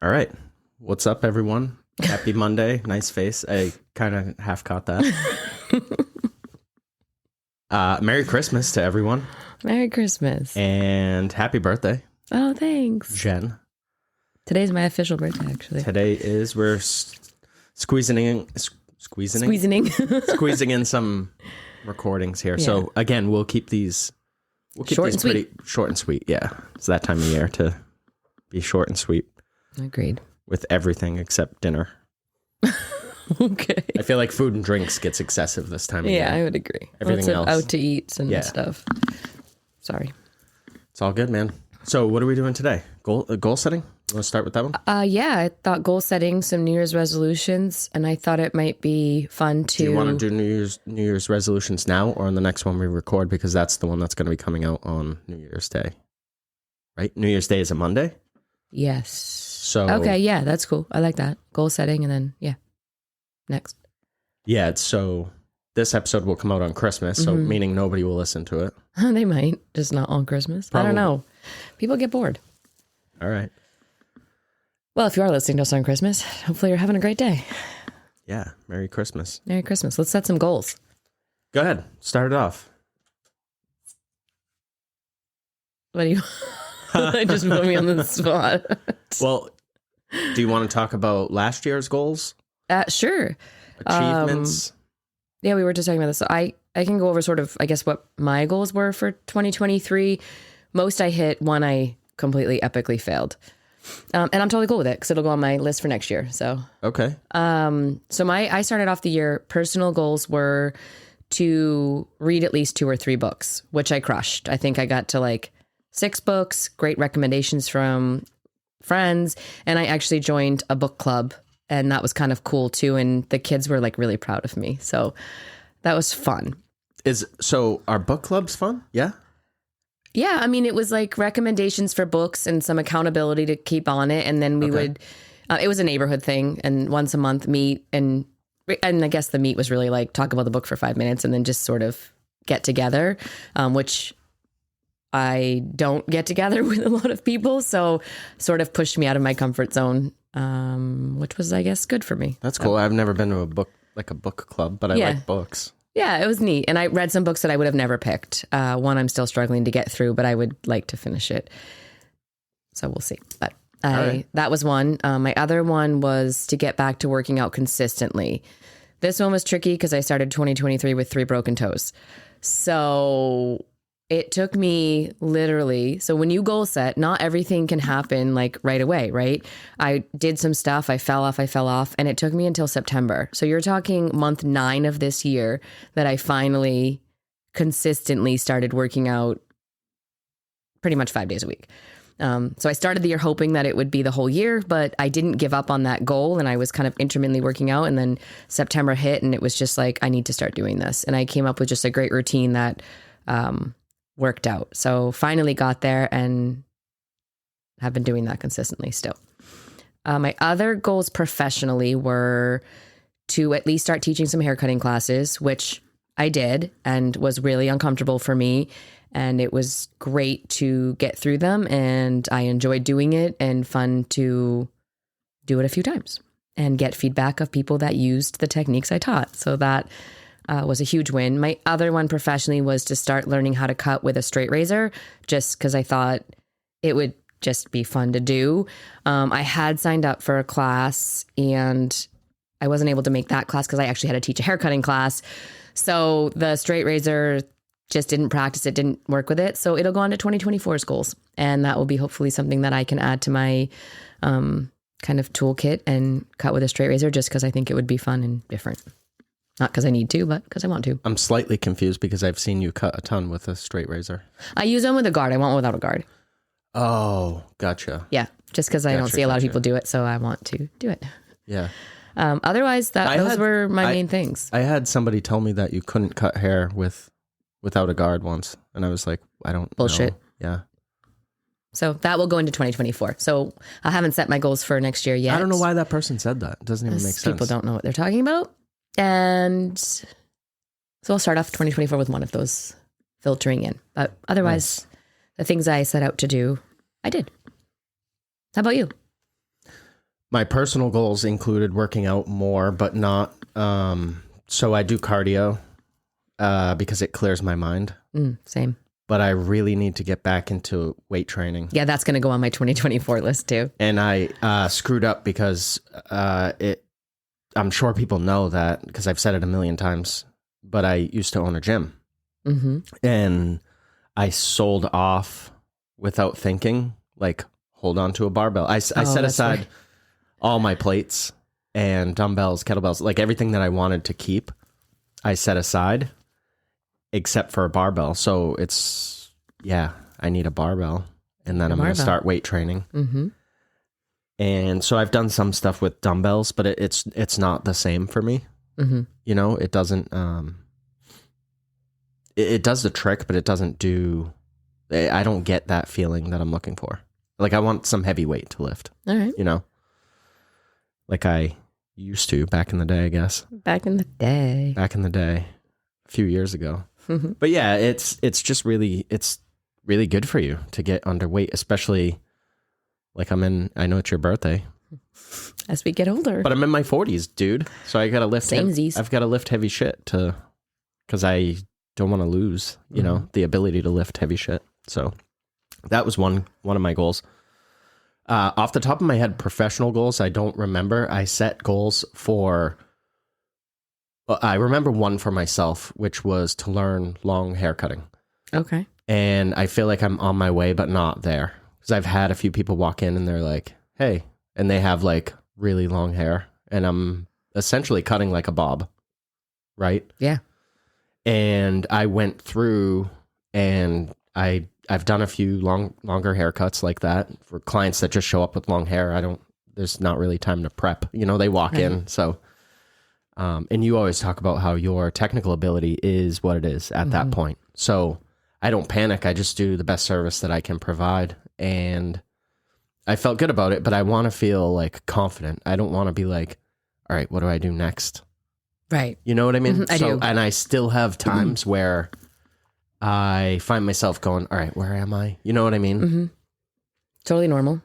All right. What's up, everyone? Happy Monday. Nice face. I kind of half caught that. Merry Christmas to everyone. Merry Christmas. And happy birthday, Oh, thanks. Jen. Today's my official birthday, actually. Today is, we're squeezing in some recordings here. Yeah. So again, we'll keep these Short and pretty short and sweet. Yeah. It's that time of year to be short and sweet Agreed. with everything except dinner. Okay. I feel like food and drinks gets excessive this time of year. Yeah, I would agree. Everything Lots of else. out to eats and Yeah. stuff. Sorry. It's all good, man. So what are we doing today? Goal setting? You want to start with that one? Yeah, I thought goal setting, some New Year's resolutions, and I thought it might be fun to... Do you want to do New Year's resolutions now or on the next one we record? Because that's the one that's going to be coming out on New Year's Day. Right? New Year's Day is a Monday? Yes. So Okay, yeah, that's cool. I like that. Goal setting and then, yeah. Next. yeah, so this episode will come out on Christmas, so meaning nobody will listen to it. They might, just not on Christmas. Probably. I don't know. People get bored. All right. Well, if you are listening to us on Christmas, hopefully you're having a great day. Yeah, Merry Christmas. Merry Christmas. Let's set some goals. Go ahead. Start it off. What do you... I just put me on the spot. Well, do you want to talk about last year's goals? Sure. Achievements? Yeah, we were just talking about this. So I can go over sort of, I guess, what my goals were for 2023. Most I hit, one I completely epically failed. And I'm totally cool with it because it'll go on my list for next year. So, Okay. so I started off the year, personal goals were to read at least 2 or 3 books, which I crushed. I think I got to like 6 books, great recommendations from friends. And I actually joined a book club. And that was kind of cool too. And the kids were like really proud of me. So that was fun. So are book clubs fun? Yeah? Yeah. I mean, it was like recommendations for books and some accountability to keep on it. And then we would, it was a neighborhood thing. And once a month meet. And I guess the meet was really like talk about the book for 5 minutes and then just sort of get together, which I don't get together with a lot of people. So sort of pushed me out of my comfort zone. Which was, I guess, good for me. That's cool. I've never been to a book club, but I like books. Yeah, it was neat. And I read some books that I would have never picked. One I'm still struggling to get through, but I would like to finish it. So we'll see. But that was one. My other one was to get back to working out consistently. This one was tricky because I started 2023 with 3 broken toes. So it took me literally, so when you goal set, not everything can happen like right away, right? I did some stuff, I fell off, and it took me until September. So you're talking month 9 of this year that I finally consistently started working out pretty much 5 days a week. So I started the year hoping that it would be the whole year, but I didn't give up on that goal and I was kind of intermittently working out. And then September hit and it was just like, I need to start doing this. And I came up with just a great routine that, worked out. So finally got there and have been doing that consistently still. My other goals professionally were to at least start teaching some haircutting classes, which I did and was really uncomfortable for me. And it was great to get through them and I enjoyed doing it and fun to do it a few times and get feedback of people that used the techniques I taught. So that was a huge win. My other one professionally was to start learning how to cut with a straight razor, just because I thought it would just be fun to do. I had signed up for a class and I wasn't able to make that class because I actually had to teach a haircutting class. So the straight razor just didn't practice. It didn't work with it. So it'll go on to 2024's goals. And that will be hopefully something that I can add to my kind of toolkit and cut with a straight razor just because I think it would be fun and different. Not because I need to, but because I want to. I'm slightly confused because I've seen you cut a ton with a straight razor. I use them with a guard. I want one without a guard. Oh, gotcha. Yeah, just because I don't see a lot of people do it, so I want to do it. Yeah. Otherwise, those were my main things. I had somebody tell me that you couldn't cut hair without a guard once, and I was like, I don't Bullshit. know. Yeah. So that will go into 2024. So I haven't set my goals for next year yet. I don't know why that person said that. It doesn't even make sense. People don't know what they're talking about. And so I'll start off 2024 with one of those filtering in. But otherwise, the things I set out to do, I did. How about you? my personal goals included working out more, but not, so I do cardio, because it clears my mind, Same. but I really need to get back into weight training. Yeah, that's going to go on my 2024 list too. And I screwed up because, I'm sure people know that because I've said it a million times, but I used to own a gym, and I sold off without thinking, like hold on to a barbell. I set aside all my plates and dumbbells, kettlebells, like everything that I wanted to keep, I set aside except for a barbell. So it's, I need a barbell, and then I'm going to start weight training. And so I've done some stuff with dumbbells, but it's not the same for me. You know, it doesn't, it does the trick, but it doesn't do, I don't get that feeling that I'm looking for. Like I want some heavy weight to lift. All right. You know, like I used to back in the day, I guess. Back in the day, a few years ago. But yeah, it's just really, it's really good for you to get underweight, especially like I know it's your birthday. As we get older. But I'm in my 40s, dude. So I got to lift, I've got to lift heavy shit because I don't want to lose, you know, the ability to lift heavy shit. So that was one of my goals. Off the top of my head, professional goals, I don't remember. I set goals I remember one for myself, which was to learn long hair cutting. Okay. And I feel like I'm on my way, but not there. Because I've had a few people walk in and they're like, hey, and they have like really long hair. And I'm essentially cutting like a bob. Right? Yeah. And I went through and I've done a few longer haircuts like that for clients that just show up with long hair. There's not really time to prep. You know, they walk in. So, and you always talk about how your technical ability is what it is at that point. So I don't panic. I just do the best service that I can provide. And I felt good about it, but I want to feel like confident. I don't want to be like, all right, what do I do next? Right. You know what I mean? I do. And I still have times where I find myself going, all right, where am I? You know what I mean? Totally normal.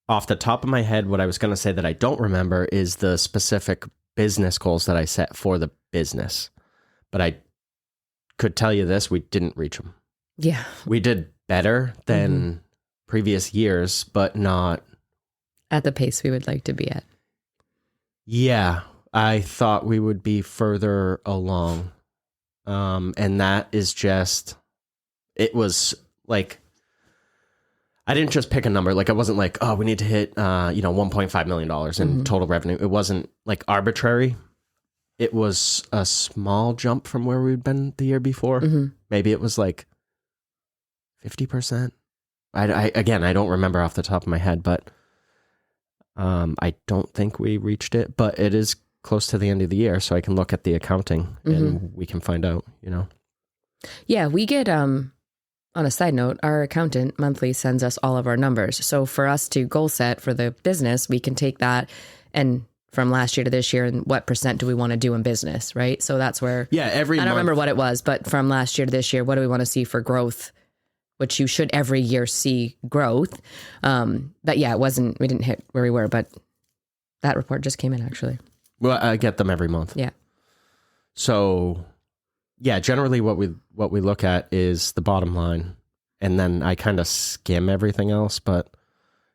Off the top of my head, what I was going to say that I don't remember is the specific business goals that I set for the business. But I could tell you this, we didn't reach them. Yeah. We did better than previous years, but not at the pace we would like to be at. Yeah. I thought we would be further along. And that is just, it was like, I didn't just pick a number. Like I wasn't like, oh, we need to hit, $1.5 million in total revenue. It wasn't like arbitrary. It was a small jump from where we'd been the year before. Maybe it was like 50%. Again, I don't remember off the top of my head, but I don't think we reached it, but it is close to the end of the year, so I can look at the accounting and we can find out, you know? Yeah, we get, on a side note, our accountant monthly sends us all of our numbers. So for us to goal set for the business, we can take that and from last year to this year, and what % do we want to do in business, right? So that's where, I don't remember what it was, but from last year to this year, what do we want to see for growth? Which you should every year see growth. But yeah, we didn't hit where we were, but that report just came in actually. Well, I get them every month. Yeah. So yeah, generally what we look at is the bottom line, and then I kind of skim everything else,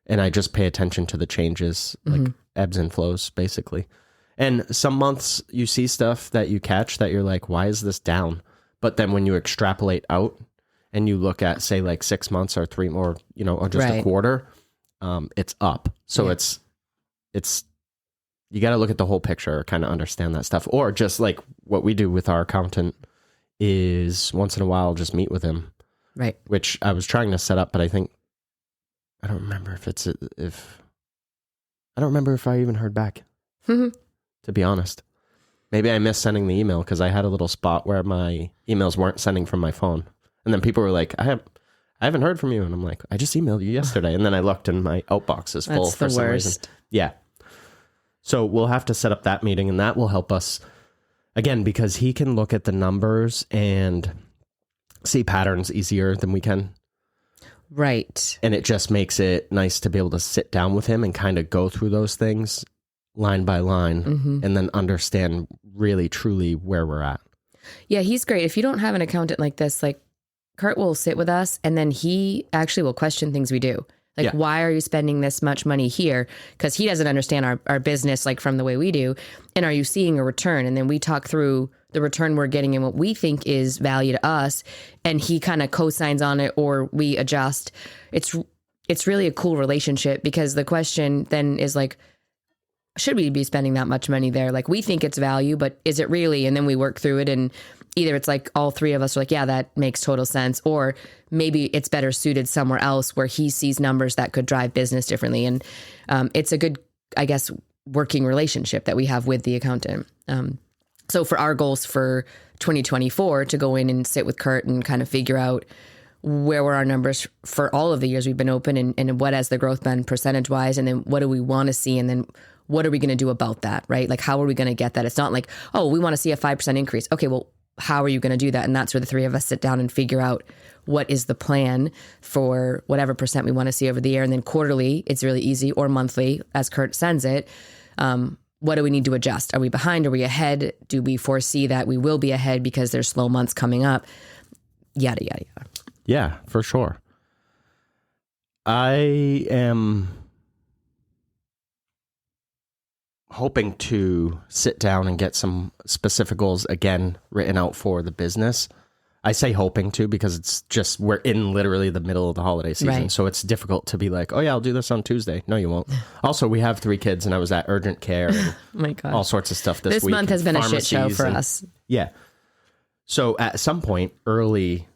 and I just pay attention to the changes, like ebbs and flows basically. And some months you see stuff that you catch that you're like, why is this down? But then when you extrapolate out, and you look at, say, like 6 months or 3 more, or just a quarter, it's up. So it's you got to look at the whole picture, kind of understand that stuff. Or just like what we do with our accountant is once in a while just meet with him. Right. Which I was trying to set up, but I don't remember I don't remember if I even heard back, to be honest. Maybe I missed sending the email because I had a little spot where my emails weren't sending from my phone. And then people were like, I haven't heard from you. And I'm like, I just emailed you yesterday. And then I looked and my outbox is full for some reason. Yeah. So we'll have to set up that meeting, and that will help us, again, because he can look at the numbers and see patterns easier than we can. Right. And it just makes it nice to be able to sit down with him and kind of go through those things line by line and then understand really, truly where we're at. Yeah, he's great. If you don't have an accountant like this, like Kurt will sit with us and then he actually will question things we do. Like, why are you spending this much money here? Because he doesn't understand our business like from the way we do. And are you seeing a return? And then we talk through the return we're getting and what we think is value to us. And he kind of co-signs on it or we adjust. It's really a cool relationship because the question then is like, should we be spending that much money there? Like we think it's value, but is it really? And then we work through it and either it's like all three of us are like, yeah, that makes total sense. Or maybe it's better suited somewhere else where he sees numbers that could drive business differently. And it's a good, I guess, working relationship that we have with the accountant. So for our goals for 2024 to go in and sit with Kurt and kind of figure out where were our numbers for all of the years we've been open and what has the growth been percentage wise. And then what do we want to see? And then what are we going to do about that? Right? Like, how are we going to get that? It's not like, oh, we want to see a 5% increase. Okay, well, how are you going to do that? And that's where the three of us sit down and figure out what is the plan for whatever percent we want to see over the year. And then quarterly, it's really easy, or monthly, as Kurt sends it. What do we need to adjust? Are we behind? Are we ahead? Do we foresee that we will be ahead because there's slow months coming up? Yada, yada, yada. Yeah, for sure. I am hoping to sit down and get some specific goals again written out for the business. I say hoping to because it's just we're in literally the middle of the holiday season. Right. So it's difficult to be like, oh yeah, I'll do this on Tuesday. No, you won't. Also, we have 3 kids and I was at urgent care and my God. all sorts of stuff this week. This month has been a shit show for us. Yeah. So at some point early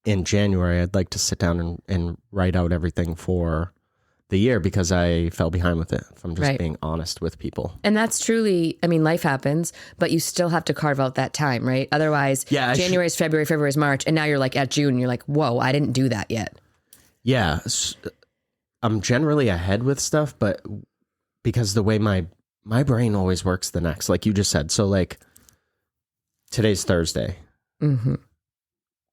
in January, I'd like to sit down and write out everything for the year because I fell behind with it, if I'm just being honest with people. And that's truly, I mean, life happens, but you still have to carve out that time, right? Otherwise, January is February, February is March, and now you're like at June, and you're like, whoa, I didn't do that yet. Yeah. I'm generally ahead with stuff, but because the way my brain always works the next, like you just said. So like today's Thursday. Mm-hmm.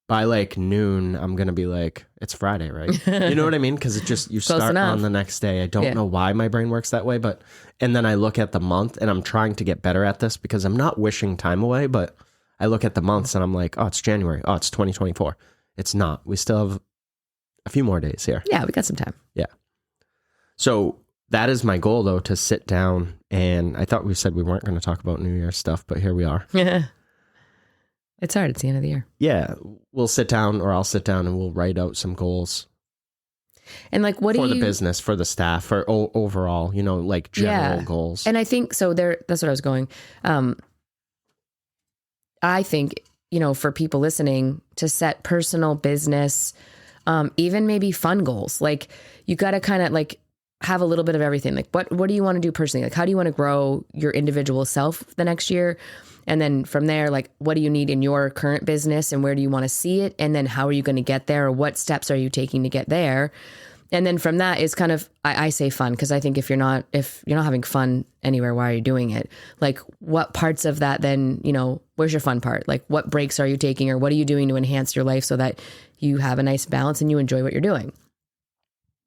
By like noon, I'm going to be like, it's Friday, right? You know what I mean? Because it just, you start on the next day. I don't know why my brain works that way, but, and then I look at the month and I'm trying to get better at this because I'm not wishing time away, but I look at the months and I'm like, oh, it's January. Oh, it's 2024. It's not. We still have a few more days here. Yeah, we got some time. Yeah. So that is my goal though, to sit down and I thought we said we weren't going to talk about New Year's stuff, but here we are. Yeah. It's hard. It's the end of the year. Yeah. We'll sit down or I'll sit down and we'll write out some goals. And like, what for the business, for the staff, for overall, you know, like general goals. And I think so that's what I was going. I think, you know, for people listening to set personal business, even maybe fun goals, like you got to kind of like have a little bit of everything. Like what do you want to do personally? Like, how do you want to grow your individual self the next year? And then from there, like, what do you need in your current business and where do you want to see it? And then how are you going to get there? Or what steps are you taking to get there? And then from that is kind of, I say fun, because I think if you're not having fun anywhere, why are you doing it? Like, what parts of that then, you know, where's your fun part? Like, what breaks are you taking or what are you doing to enhance your life so that you have a nice balance and you enjoy what you're doing?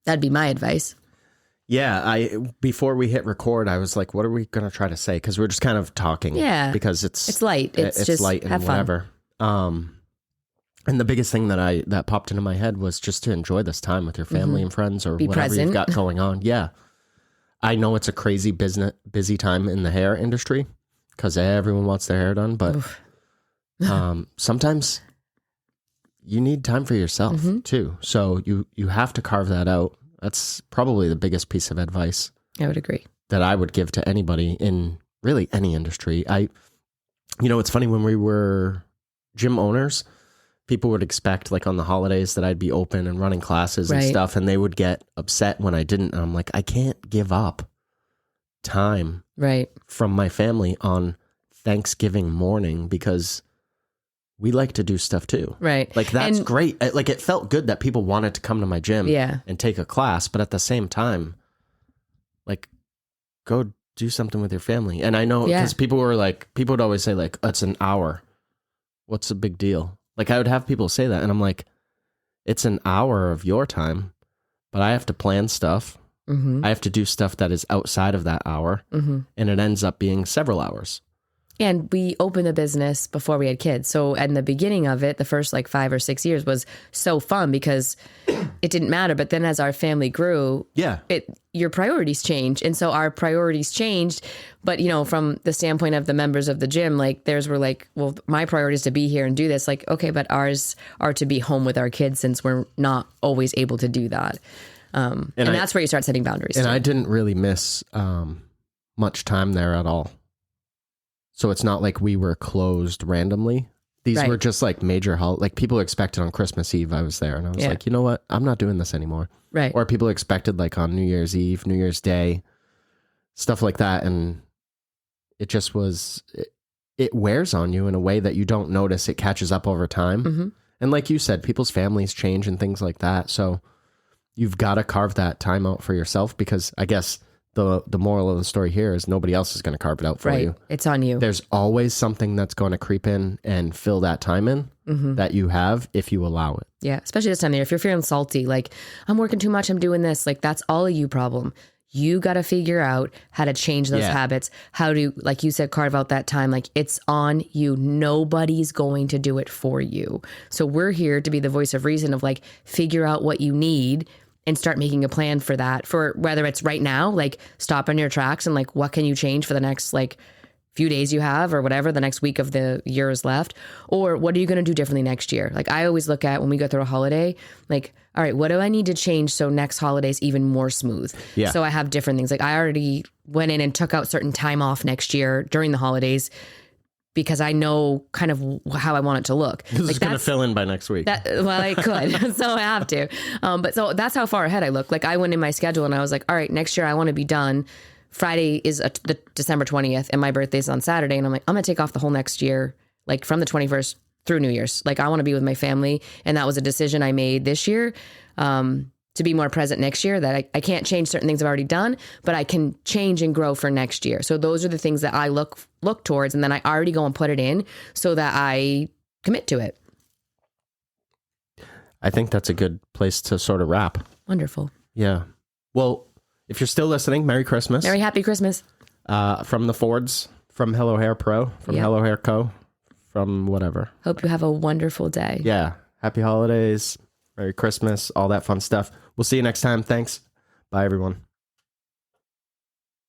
That'd be my advice. Yeah, before we hit record, I was like, what are we going to try to say? Because we're just kind of talking. Yeah. Because it's light. It's just light and whatever. And the biggest thing that popped into my head was just to enjoy this time with your family and friends or be whatever present. You've got going on. Yeah. I know it's a crazy busy time in the hair industry because everyone wants their hair done. But sometimes you need time for yourself too. So you have to carve that out. That's probably the biggest piece of advice. I would agree. That I would give to anybody in really any industry. It's funny, when we were gym owners, people would expect like on the holidays that I'd be open and running classes and stuff. And they would get upset when I didn't. And I'm like, I can't give up time from my family on Thanksgiving morning because we like to do stuff too. Right. Like, that's great. Like, it felt good that people wanted to come to my gym and take a class, but at the same time, like, go do something with your family. And I know because people would always say like, it's an hour. What's the big deal? Like I would have people say that and I'm like, it's an hour of your time, but I have to plan stuff. Mm-hmm. I have to do stuff that is outside of that hour, and it ends up being several hours. And we opened the business before we had kids. So in the beginning of it, the first like 5 or 6 years was so fun because it didn't matter. But then as our family grew, your priorities changed. And so our priorities changed. But, you know, from the standpoint of the members of the gym, like theirs were like, well, my priority is to be here and do this. Like, okay, but ours are to be home with our kids since we're not always able to do that. And that's where you start setting boundaries. And too. I didn't really miss much time there at all. So it's not like we were closed randomly. These were just like major like people expected on Christmas Eve I was there. And I was like, you know what? I'm not doing this anymore. Right. Or people expected like on New Year's Eve, New Year's Day, stuff like that. And it just was, it wears on you in a way that you don't notice. It catches up over time. Mm-hmm. And like you said, people's families change and things like that. So you've got to carve that time out for yourself because I guess the moral of the story here is nobody else is going to carve it out for you. It's on you. There's always something that's going to creep in and fill that time in that you have if you allow it. Yeah, especially this time of year. If you're feeling salty, like I'm working too much, I'm doing this, like that's all a you problem. You got to figure out how to change those habits, how to, like you said, carve out that time. Like it's on you. Nobody's going to do it for you. So we're here to be the voice of reason of like, figure out what you need and start making a plan for that, for whether it's right now, like stop in your tracks and like, what can you change for the next like few days you have or whatever the next week of the year is left, or what are you going to do differently next year? Like I always look at when we go through a holiday, like, all right, what do I need to change so next holiday's even more smooth? Yeah. So I have different things. Like I already went in and took out certain time off next year during the holidays because I know kind of how I want it to look. This is going to fill in by next week. Well, I could, so I have to. But so that's how far ahead I look. Like I went in my schedule and I was like, all right, next year I want to be done. Friday is the December 20th and my birthday's on Saturday. And I'm like, I'm going to take off the whole next year, like from the 21st through New Year's. Like I want to be with my family. And that was a decision I made this year to be more present next year, that I can't change certain things I've already done, but I can change and grow for next year. So those are the things that I look towards. And then I already go and put it in so that I commit to it. I think that's a good place to sort of wrap. Wonderful. Yeah. Well, if you're still listening, Merry Christmas. Merry Happy Christmas. From the Fords, from Hello Hair Pro, from Hello Hair Co., from whatever. Hope you have a wonderful day. Yeah. Happy holidays. Merry Christmas. All that fun stuff. We'll see you next time. Thanks. Bye, everyone.